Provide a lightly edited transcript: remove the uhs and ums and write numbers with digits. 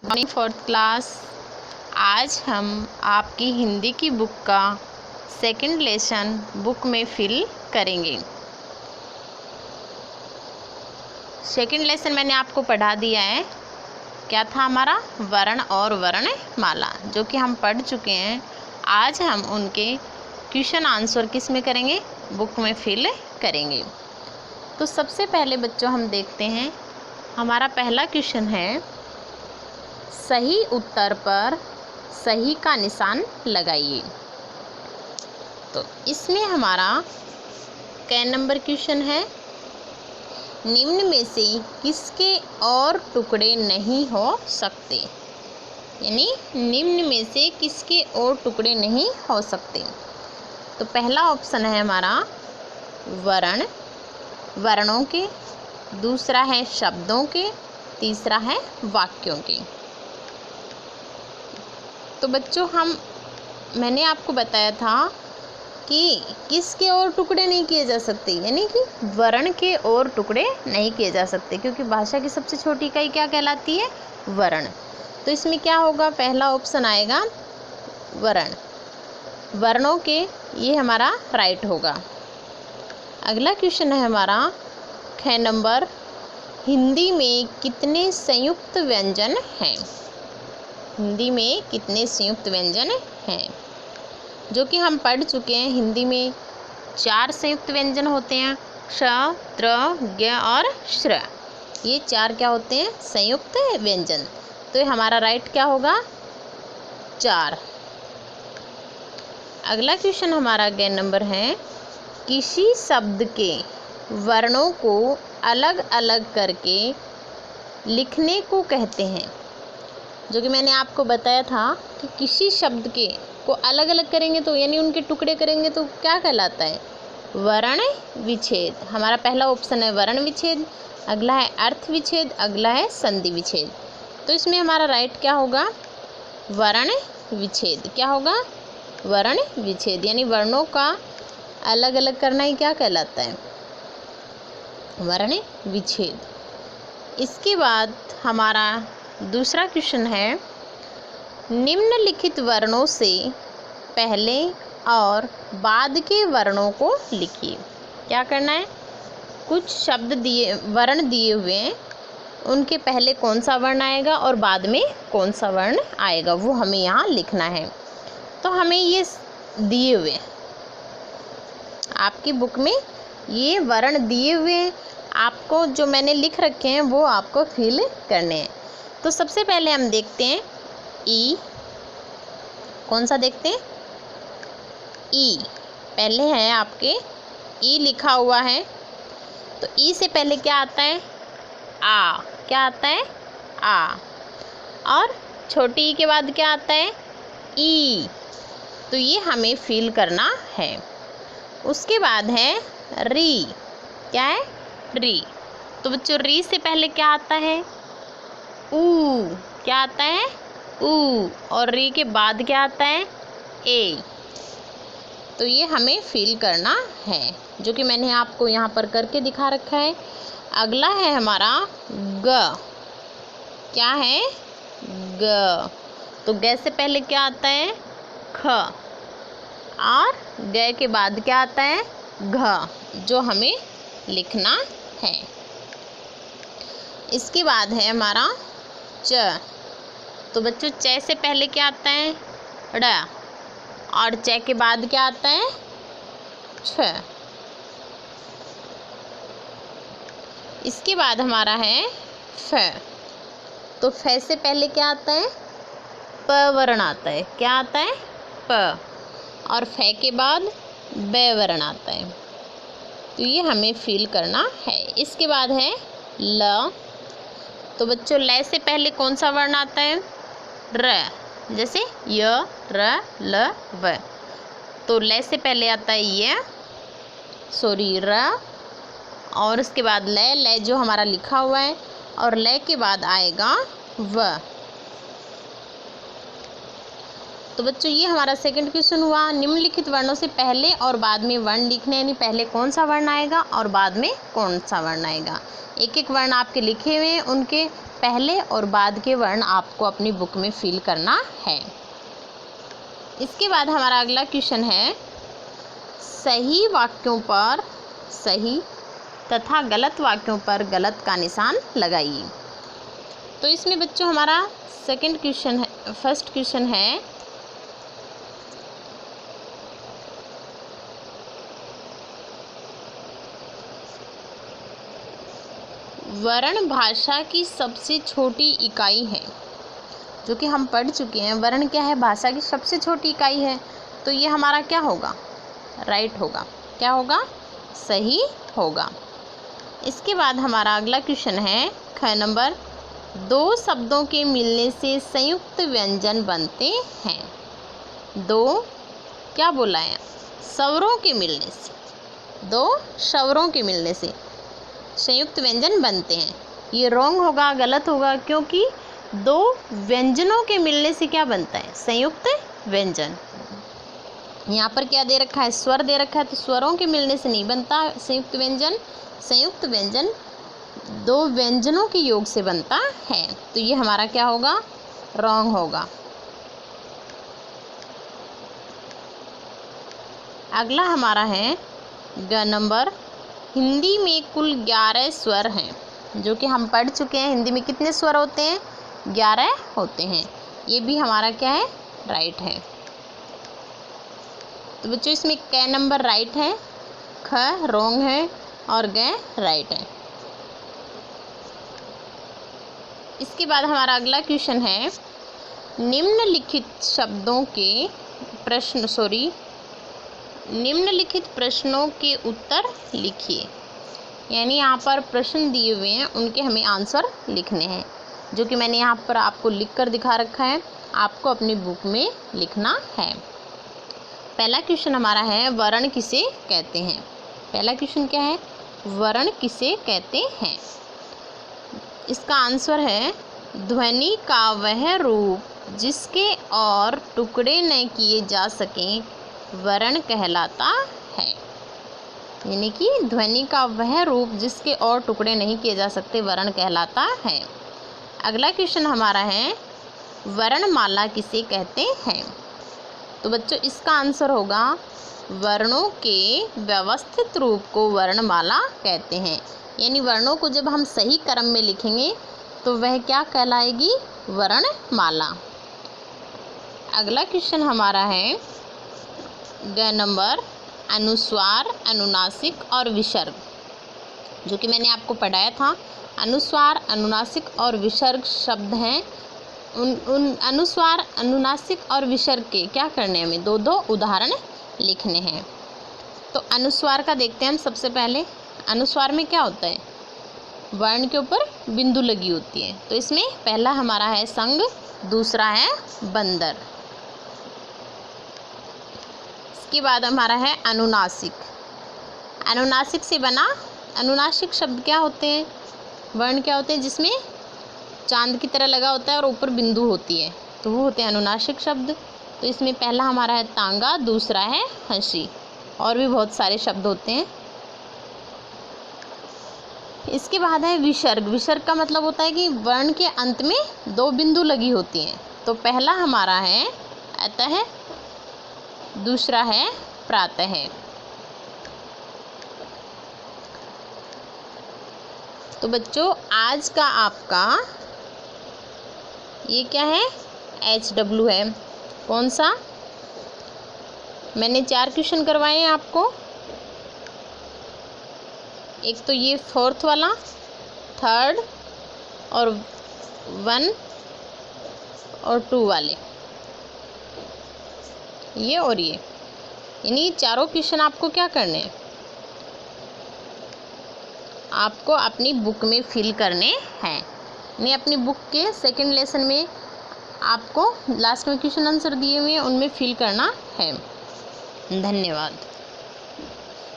Morning fourth class. आज हम आपकी हिंदी की बुक का सेकंड लेसन बुक में फिल करेंगे। सेकंड लेसन मैंने आपको पढ़ा दिया है। क्या था हमारा? वर्ण और वर्णमाला, जो कि हम पढ़ चुके हैं। आज हम उनके क्वेश्चन आंसर किस में करेंगे? बुक में फिल करेंगे। तो सबसे पहले बच्चों हम देखते हैं, हमारा पहला क्वेश्चन है, सही उत्तर पर सही का निशान लगाइए। तो इसमें हमारा कै नंबर क्वेश्चन है, निम्न में से किसके और टुकड़े नहीं हो सकते? यानी निम्न में से किसके और टुकड़े नहीं हो सकते? तो पहला ऑप्शन है हमारा वर्ण, वर्णों के, दूसरा है शब्दों के, तीसरा है वाक्यों के। तो बच्चों मैंने आपको बताया था कि किसके और टुकड़े नहीं किए जा सकते, यानी कि वर्ण के और टुकड़े नहीं किए जा सकते, क्योंकि भाषा की सबसे छोटी इकाई क्या कहलाती है? वर्ण। तो इसमें क्या होगा? पहला ऑप्शन आएगा वर्ण, वर्णों के, ये हमारा राइट होगा। अगला क्वेश्चन है हमारा ख नंबर, हिंदी में कितने संयुक्त व्यंजन हैं? हिंदी में कितने संयुक्त व्यंजन हैं? जो कि हम पढ़ चुके हैं। हिंदी में 4 संयुक्त व्यंजन होते हैं, श, त्र, ज्ञ और श्र। ये 4 क्या होते हैं? संयुक्त व्यंजन। तो हमारा राइट क्या होगा? 4। अगला क्वेश्चन हमारा ग नंबर है, किसी शब्द के वर्णों को अलग अलग करके लिखने को कहते हैं। जो कि मैंने आपको बताया था कि किसी शब्द के को अलग अलग करेंगे तो यानी उनके टुकड़े करेंगे तो क्या कहलाता है? वर्ण विच्छेद। हमारा पहला ऑप्शन है वर्ण विच्छेद, अगला है अर्थ विच्छेद, अगला है संधि विच्छेद। तो इसमें हमारा राइट क्या होगा? वर्ण विच्छेद। क्या होगा? वर्ण विच्छेद, यानी वर्णों का अलग अलग करना ही क्या कहलाता है? वर्ण विच्छेद। इसके बाद हमारा दूसरा क्वेश्चन है, निम्नलिखित वर्णों से पहले और बाद के वर्णों को लिखिए। क्या करना है? कुछ शब्द दिए, वर्ण दिए हुए हैं, उनके पहले कौन सा वर्ण आएगा और बाद में कौन सा वर्ण आएगा, वो हमें यहाँ लिखना है। तो हमें ये दिए हुए आपकी बुक में ये वर्ण दिए हुए हैं, आपको जो मैंने लिख रखे हैं वो आपको फिल करने हैं। तो सबसे पहले हम देखते हैं ई। कौन सा देखते हैं? ई। पहले है आपके ई लिखा हुआ है। तो ई से पहले क्या आता है? आ। क्या आता है? आ। और छोटी ई के बाद क्या आता है? ई। तो ये हमें फिल करना है। उसके बाद है री। क्या है? री। तो बच्चों री से पहले क्या आता है? ऊ। क्या आता है? ऊ। और री के बाद क्या आता है? ए। तो ये हमें फिल करना है, जो कि मैंने आपको यहाँ पर करके दिखा रखा है। अगला है हमारा ग। क्या है? ग। तो ग से पहले क्या आता है? ख। और ग के बाद क्या आता है? घ, जो हमें लिखना है। इसके बाद है हमारा च। तो बच्चों च से पहले क्या आता है? ड़। और च के बाद क्या आता है? छ। इसके बाद हमारा है फ। तो फ से पहले क्या आता है? प वर्ण आता है। क्या आता है? प। और फ के बाद ब वर्ण आता है। तो ये हमें फिल करना है। इसके बाद है ल। तो बच्चों ल से पहले कौन सा वर्ण आता है? र। जैसे य, र, ल, व। तो ल से पहले आता है र। और उसके बाद ल जो हमारा लिखा हुआ है, और ल के बाद आएगा व। तो बच्चों ये हमारा सेकंड क्वेश्चन हुआ। निम्नलिखित वर्णों से पहले और बाद में वर्ण लिखने, यानी पहले कौन सा वर्ण आएगा और बाद में कौन सा वर्ण आएगा। एक एक वर्ण आपके लिखे हुए हैं, उनके पहले और बाद के वर्ण आपको अपनी बुक में फिल करना है। इसके बाद हमारा अगला क्वेश्चन है, सही वाक्यों पर सही तथा गलत वाक्यों पर गलत का निशान लगाइए। तो इसमें बच्चों हमारा फर्स्ट क्वेश्चन है, वर्ण भाषा की सबसे छोटी इकाई है। जो कि हम पढ़ चुके हैं, वर्ण क्या है, भाषा की सबसे छोटी इकाई है। तो ये हमारा क्या होगा, राइट होगा। क्या होगा, सही होगा। इसके बाद हमारा अगला क्वेश्चन है, ख नंबर, दो शब्दों के मिलने से संयुक्त व्यंजन बनते हैं। दो क्या बोला है, स्वरों के मिलने से, दो स्वरों के मिलने से संयुक्त व्यंजन बनते हैं। ये रॉन्ग होगा, गलत होगा, क्योंकि दो व्यंजनों के मिलने से क्या बनता है, संयुक्त व्यंजन। यहाँ पर क्या दे रखा है, स्वर दे रखा है, तो स्वरों के मिलने से नहीं बनता संयुक्त व्यंजन। संयुक्त व्यंजन दो व्यंजनों के योग से बनता है। तो ये हमारा क्या होगा, रॉन्ग होगा। अगला हमारा है ग नंबर, हिंदी में कुल 11 स्वर हैं। जो कि हम पढ़ चुके हैं, हिंदी में कितने स्वर होते हैं, 11 होते हैं। ये भी हमारा क्या है, राइट है। तो बच्चों इसमें क नंबर राइट है, ख रॉन्ग है और ग राइट है। इसके बाद हमारा अगला क्वेश्चन है, निम्नलिखित शब्दों के निम्नलिखित प्रश्नों के उत्तर लिखिए। यानी यहाँ पर प्रश्न दिए हुए हैं, उनके हमें आंसर लिखने हैं। जो कि मैंने यहाँ पर आपको लिख कर दिखा रखा है, आपको अपनी बुक में लिखना है। पहला क्वेश्चन हमारा है, वर्ण किसे कहते हैं। पहला क्वेश्चन क्या है, वर्ण किसे कहते हैं। इसका आंसर है, ध्वनि का वह रूप जिसके और टुकड़े न किए जा सकें वर्ण कहलाता है। यानी कि ध्वनि का वह रूप जिसके और टुकड़े नहीं किए जा सकते वर्ण कहलाता है। अगला क्वेश्चन हमारा है, वर्णमाला किसे कहते हैं। तो बच्चों इसका आंसर होगा, वर्णों के व्यवस्थित रूप को वर्णमाला कहते हैं। यानी वर्णों को जब हम सही क्रम में लिखेंगे तो वह क्या कहलाएगी, वर्णमाला। अगला क्वेश्चन हमारा है ग नंबर, अनुस्वार, अनुनासिक और विसर्ग। जो कि मैंने आपको पढ़ाया था, अनुस्वार, अनुनासिक और विसर्ग शब्द हैं। उन अनुस्वार, अनुनासिक और विसर्ग के क्या करने हैं, हमें दो दो उदाहरण लिखने हैं। तो अनुस्वार का देखते हैं हम सबसे पहले। अनुस्वार में क्या होता है, वर्ण के ऊपर बिंदु लगी होती है। तो इसमें पहला हमारा है संग, दूसरा है बंदर। इसके बाद हमारा है अनुनासिक। अनुनासिक से बना, अनुनासिक शब्द क्या होते हैं, वर्ण क्या होते हैं जिसमें चांद की तरह लगा होता है और ऊपर बिंदु होती है, तो वो होते हैं अनुनासिक शब्द। तो इसमें पहला हमारा है तांगा, दूसरा है हंसी, और भी बहुत सारे शब्द होते हैं। इसके बाद है विसर्ग। विसर्ग का मतलब होता है कि वर्ण के अंत में दो बिंदु लगी होती हैं। तो पहला हमारा है अतः, दूसरा है प्रातः। तो बच्चों आज का आपका ये क्या है, HW है। कौन सा, मैंने 4 क्वेश्चन करवाए हैं आपको। एक तो ये 4th वाला, 3rd और 1 और 2 वाले, ये और ये, यानी चारों क्वेश्चन आपको क्या करने हैं, आपको अपनी बुक में फिल करने हैं। यानी अपनी बुक के सेकंड लेसन में आपको लास्ट में क्वेश्चन आंसर दिए हुए हैं, उनमें फिल करना है। धन्यवाद।